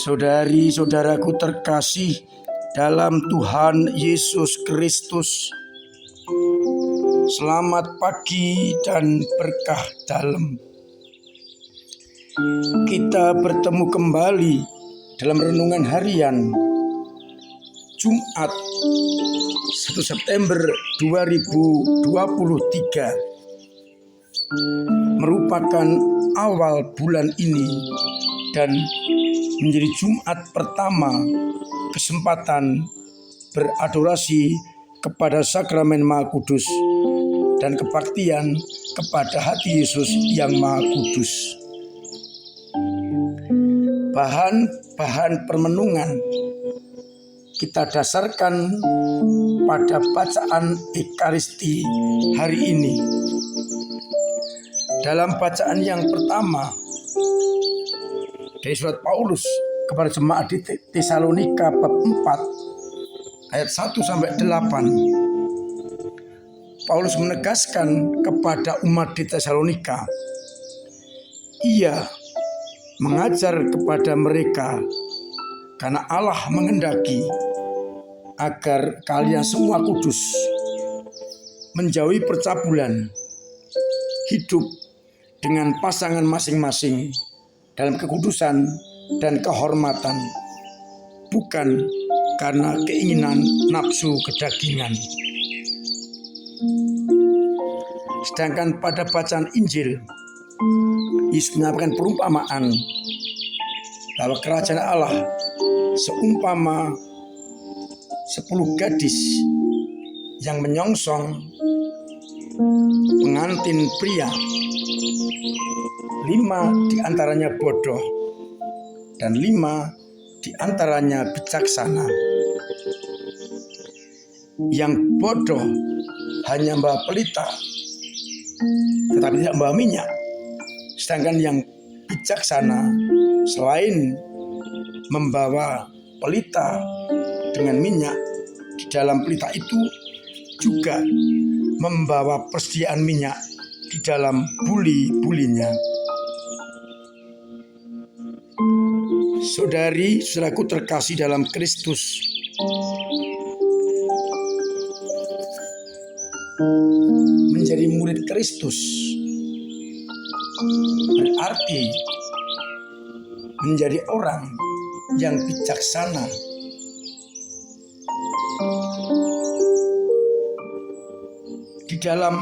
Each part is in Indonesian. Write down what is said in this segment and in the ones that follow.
Saudari-saudaraku terkasih dalam Tuhan Yesus Kristus, selamat pagi dan berkah dalam. Kita bertemu kembali dalam renungan harian Jumat 1 September 2023, merupakan awal bulan ini dan menjadi Jumat pertama kesempatan beradorasi kepada Sakramen Maha Kudus dan kebaktian kepada hati Yesus yang Maha Kudus. Bahan permenungan kita dasarkan pada bacaan Ekaristi hari ini. Dalam bacaan yang pertama dari surat Paulus kepada jemaat di Tesalonika bab 4 ayat 1-8. Paulus menegaskan kepada umat di Tesalonika, ia mengajar kepada mereka karena Allah menghendaki agar kalian semua kudus, menjauhi percabulan, hidup dengan pasangan masing-masing dalam kekudusan dan kehormatan, bukan karena keinginan nafsu kedagingan. Sedangkan pada bacaan Injil, Yesus menyampaikan perumpamaan bahwa kerajaan Allah seumpama 10 gadis yang menyongsong pengantin pria. 5 diantaranya bodoh dan 5 diantaranya bijaksana. Yang bodoh hanya membawa pelita tetapi tidak membawa minyak. Sedangkan yang bijaksana selain membawa pelita dengan minyak, di dalam pelita itu juga membawa persediaan minyak di dalam buli-bulinya. Saudari-saudaraku terkasih dalam Kristus, menjadi murid Kristus berarti menjadi orang yang bijaksana. Di dalam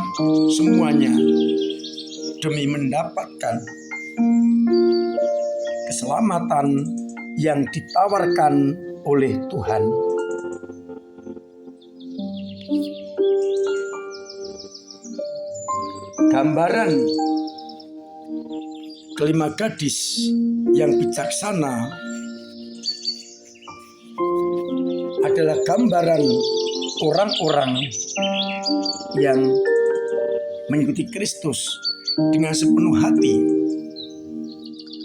semuanya demi mendapatkan keselamatan yang ditawarkan oleh Tuhan. Gambaran kelima gadis yang bijaksana adalah gambaran orang-orang yang mengikuti Kristus dengan sepenuh hati,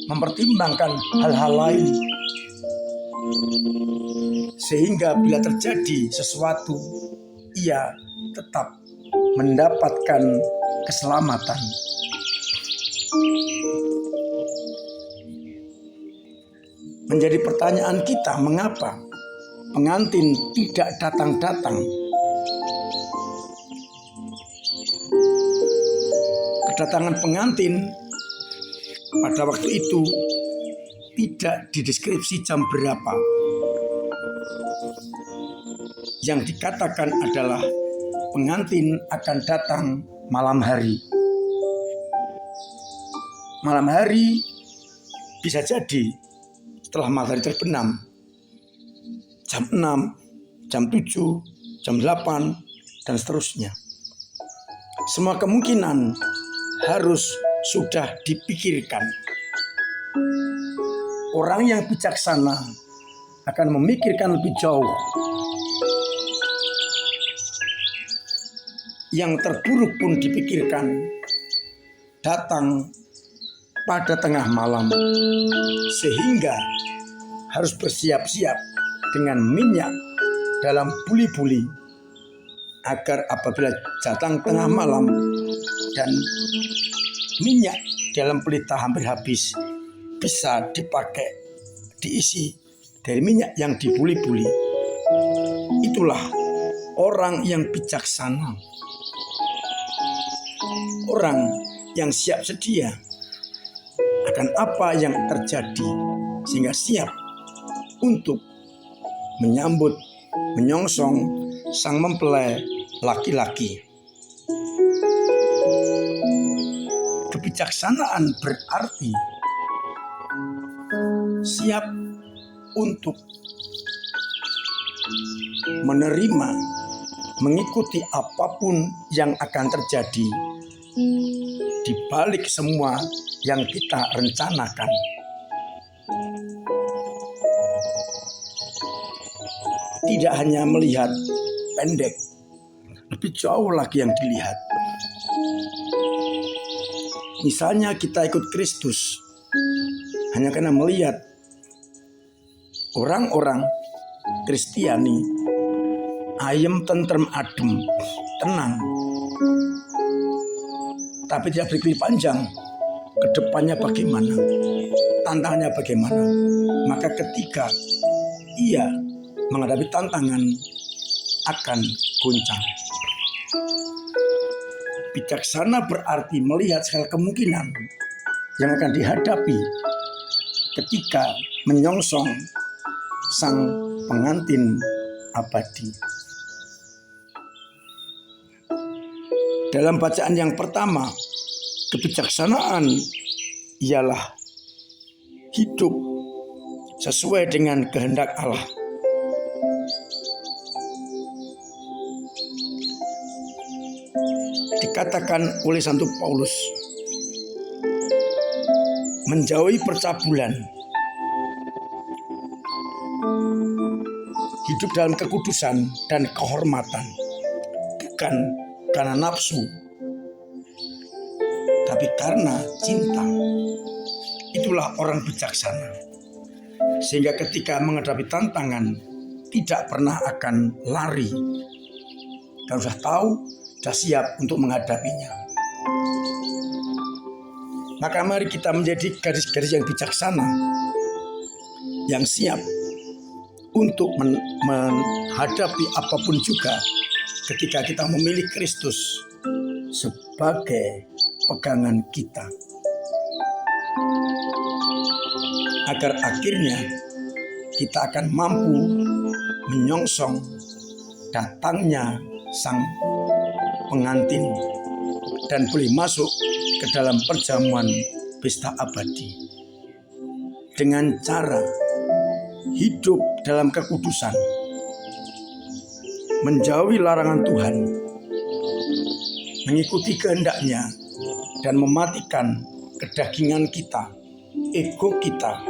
mempertimbangkan hal-hal lain, sehingga bila terjadi sesuatu, ia tetap mendapatkan keselamatan. Menjadi pertanyaan kita, mengapa pengantin tidak datang-datang? Kedatangan pengantin pada waktu itu tidak dideskripsi jam berapa. Yang dikatakan adalah pengantin akan datang malam hari. Malam hari bisa jadi setelah matahari terbenam, jam 6, jam 7, jam 8, dan seterusnya. Semua kemungkinan harus sudah dipikirkan. Orang yang bijaksana akan memikirkan lebih jauh. Yang terburuk pun dipikirkan, datang pada tengah malam, sehingga harus bersiap-siap dengan minyak dalam buli-buli agar apabila datang tengah malam dan minyak dalam pelita hampir habis, bisa dipakai diisi dari minyak yang dibuli-buli. Itulah orang yang bijaksana, orang yang siap sedia akan apa yang terjadi, sehingga siap untuk menyambut, menyongsong sang mempelai laki-laki. Kebijaksanaan berarti siap untuk menerima, mengikuti apapun yang akan terjadi di balik semua yang kita rencanakan. Tidak hanya melihat pendek, lebih jauh lagi yang dilihat. Misalnya kita ikut Kristus hanya karena melihat orang-orang Kristiani ayem, tentrem, adem, tenang, tapi tidak berpikir panjang ke depannya bagaimana, tantangannya bagaimana. Maka ketika ia menghadapi tantangan akan goncang. Bijaksana berarti melihat segala kemungkinan yang akan dihadapi ketika menyongsong sang pengantin abadi. Dalam bacaan yang pertama, kebijaksanaan ialah hidup sesuai dengan kehendak Allah. Dikatakan oleh Santo Paulus, menjauhi percabulan, hidup dalam kekudusan dan kehormatan, bukan karena nafsu, tapi karena cinta. Itulah orang bijaksana, sehingga ketika menghadapi tantangan tidak pernah akan lari, dan sudah tahu, sudah siap untuk menghadapinya. Maka mari kita menjadi gadis-gadis yang bijaksana, yang siap untuk menghadapi apapun juga ketika kita memilih Kristus sebagai pegangan kita. Agar akhirnya kita akan mampu menyongsong datangnya sang pengantin dan boleh masuk ke dalam perjamuan pesta abadi dengan cara hidup dalam kekudusan, menjauhi larangan Tuhan, mengikuti kehendaknya, dan mematikan kedagingan kita, ego kita,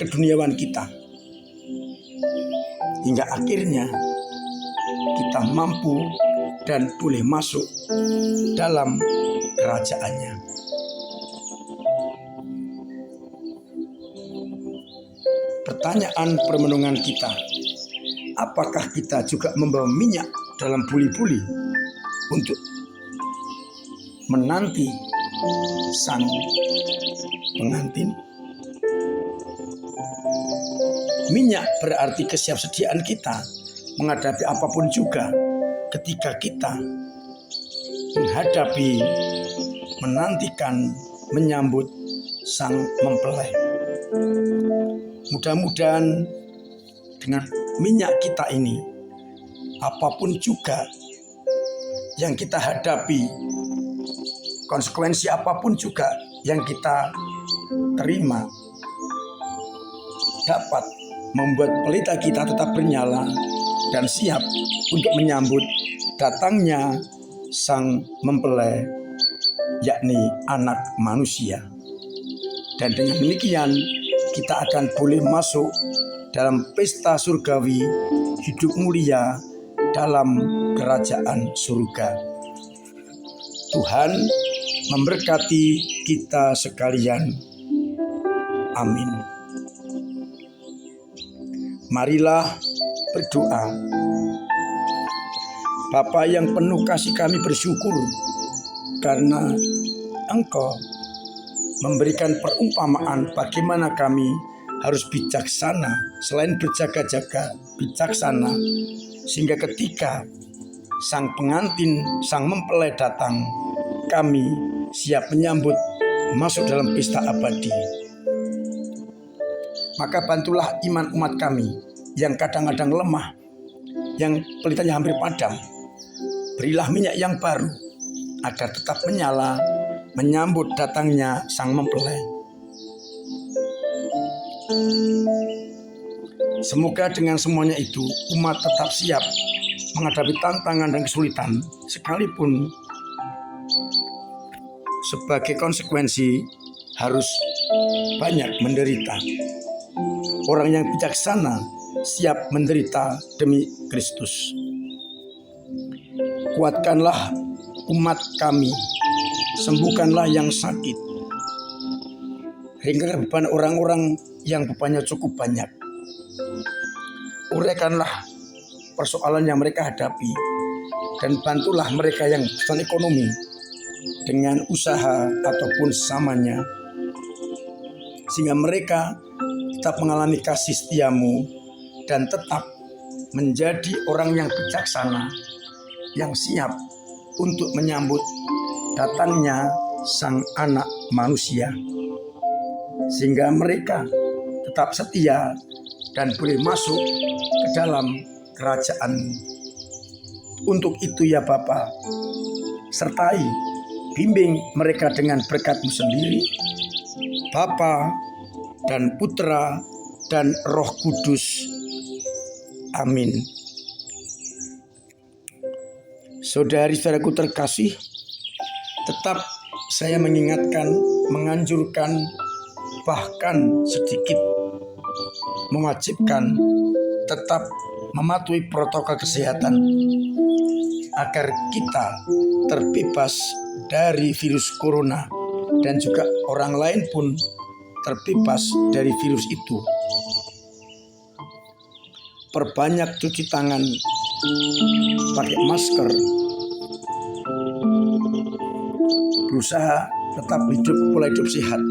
keduniawan kita, hingga akhirnya kita mampu dan boleh masuk dalam kerajaannya. Pertanyaan permenungan kita, apakah kita juga membawa minyak dalam buli-buli untuk menanti sang pengantin? Minyak berarti kesiapsediaan kita menghadapi apapun juga ketika kita menghadapi, menantikan, menyambut sang mempelai. Mudah-mudahan dengan minyak kita ini, apapun juga yang kita hadapi, konsekuensi apapun juga yang kita terima, dapat membuat pelita kita tetap bernyala dan siap untuk menyambut datangnya sang mempelai, yakni anak manusia. Dan dengan demikian kita akan boleh masuk dalam pesta surgawi, hidup mulia dalam kerajaan surga. Tuhan memberkati kita sekalian. Amin. Marilah berdoa. Bapa yang penuh kasih, kami bersyukur karena Engkau memberikan perumpamaan bagaimana kami harus bijaksana, selain berjaga-jaga, bijaksana, sehingga ketika sang pengantin, sang mempelai datang, kami siap menyambut masuk dalam pesta abadi. Maka bantulah iman umat kami yang kadang-kadang lemah, yang pelitanya hampir padam. Berilah minyak yang baru agar tetap menyala menyambut datangnya sang mempelai. Semoga dengan semuanya itu umat tetap siap menghadapi tantangan dan kesulitan, sekalipun sebagai konsekuensi harus banyak menderita. Orang yang bijaksana siap menderita demi Kristus. Kuatkanlah umat kami, sembuhkanlah yang sakit, ringankan beban orang-orang yang bebannya cukup banyak. Uraikanlah persoalan yang mereka hadapi dan bantulah mereka yang kesulitan ekonomi dengan usaha ataupun sesamanya, sehingga mereka tetap mengalami kasih setiamu dan tetap menjadi orang yang bijaksana yang siap untuk menyambut datangnya sang anak manusia, sehingga mereka tetap setia dan boleh masuk ke dalam kerajaan-Mu. Untuk itu ya Bapa, sertai bimbing mereka dengan berkat-Mu sendiri, Bapa dan Putra dan Roh Kudus. Amin. Saudari-saudaraku terkasih, tetap saya mengingatkan, menganjurkan, bahkan sedikit mewajibkan tetap mematuhi protokol kesehatan agar kita terbebas dari virus corona dan juga orang lain pun terbebas dari virus itu. Perbanyak cuci tangan, pakai masker, berusaha tetap pola hidup sehat.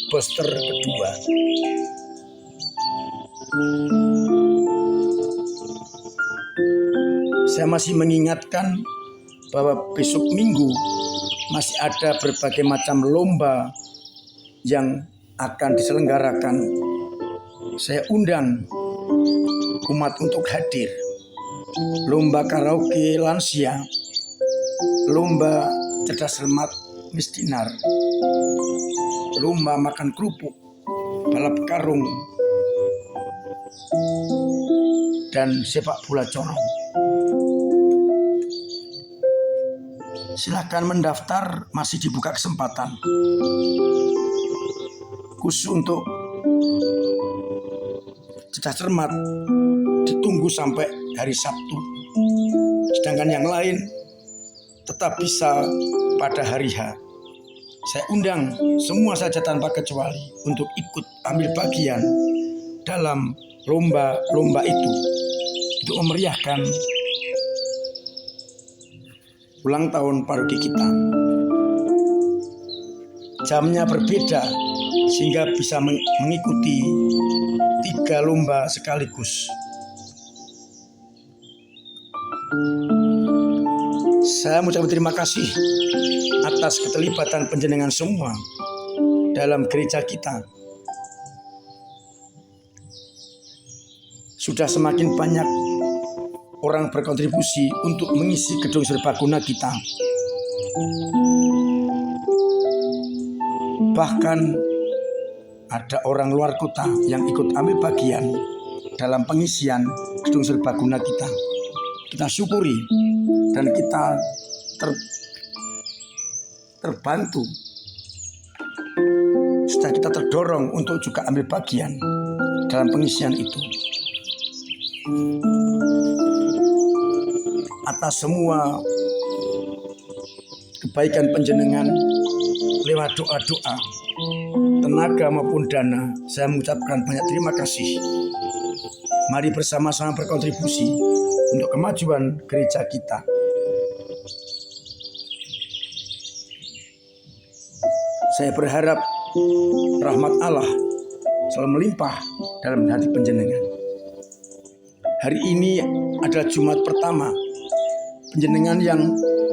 Booster kedua. Saya masih mengingatkan bahwa besok Minggu masih ada berbagai macam lomba yang akan diselenggarakan. Saya undang umat untuk hadir. Lomba karaoke lansia, lomba cerdas cermat mistinar, lomba makan kerupuk, balap karung, dan sepak bola corong. Silakan mendaftar, masih dibuka kesempatan. Khusus untuk cerdas cermat ditunggu sampai hari Sabtu. Sedangkan yang lain tetap bisa pada hari H. Saya undang semua saja tanpa kecuali untuk ikut ambil bagian dalam lomba-lomba itu untuk memeriahkan ulang tahun paroki kita. Jamnya berbeda sehingga bisa mengikuti 3 lomba sekaligus. Saya mengucapkan terima kasih atas keterlibatan panjenengan semua dalam gereja kita. Sudah semakin banyak orang berkontribusi untuk mengisi gedung serbaguna kita. Bahkan ada orang luar kota yang ikut ambil bagian dalam pengisian gedung serbaguna kita. Kita syukuri dan kita terbantu. Sudah kita terdorong untuk juga ambil bagian dalam pengisian itu. Atas semua kebaikan panjenengan lewat doa-doa, tenaga maupun dana, saya mengucapkan banyak terima kasih. Mari bersama-sama berkontribusi untuk kemajuan gereja kita. Saya berharap rahmat Allah selalu melimpah dalam hati panjenengan. Hari ini adalah Jumat pertama. Panjenengan yang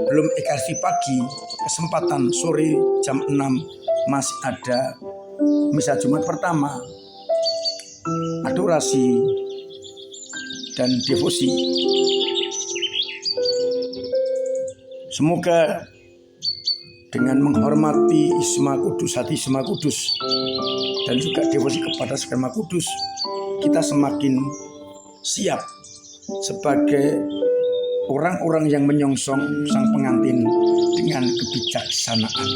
belum ekaristi pagi, kesempatan sore jam 6 masih ada misa Jumat pertama, adorasi dan devosi. Semoga dengan menghormati Isma Kudus, hati Isma Kudus, dan juga devosi kepada Sperma Kudus, kita semakin siap sebagai orang-orang yang menyongsong sang pengantin dengan kebijaksanaan.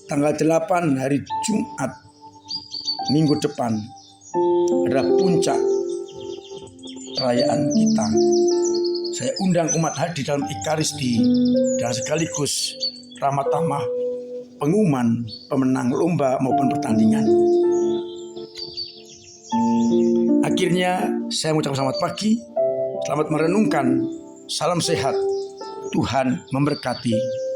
Tanggal 8 hari Jumat minggu depan adalah puncak perayaan kita. Saya undang umat hadir dalam ekaristi dan sekaligus ramah tamah pengumuman pemenang lomba maupun pertandingan. Akhirnya saya mengucapkan selamat pagi, selamat merenungkan, salam sehat, Tuhan memberkati.